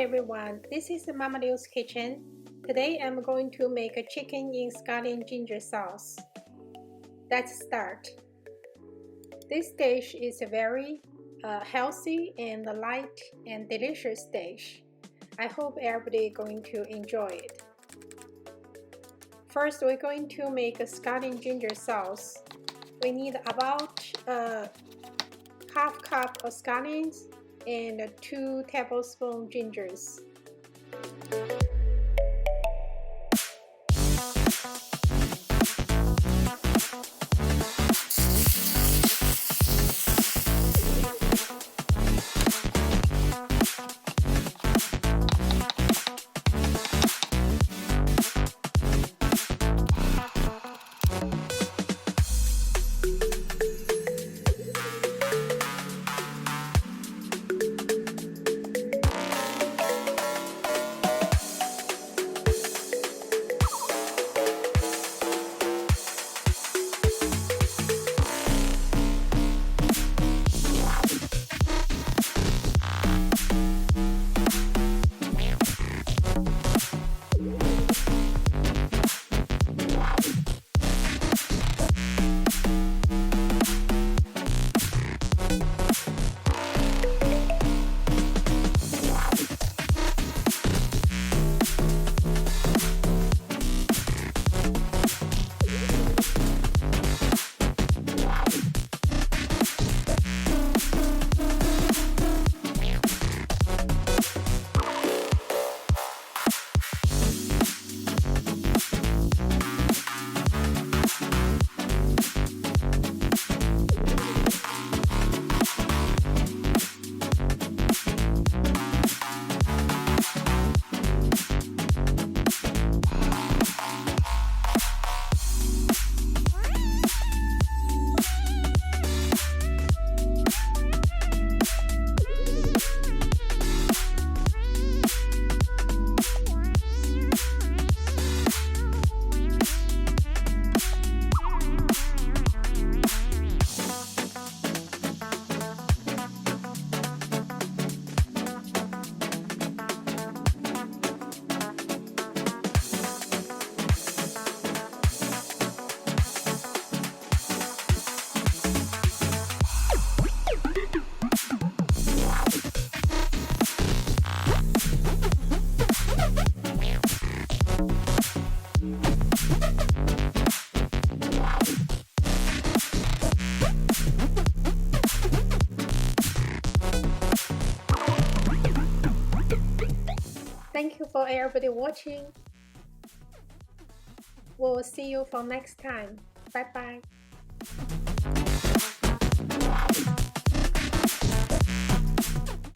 everyone, this is Mama Liu's kitchen. Today I'm going to make a chicken in scallion ginger sauce. Let's start. This dish is a very healthy and light and delicious dish. I hope everybody is going to enjoy it. First, we're going to make a scallion ginger sauce. We need about half cup of scallions and 2 tablespoons gingers. Thank you for everybody watching. We'll see you for next time. Bye bye.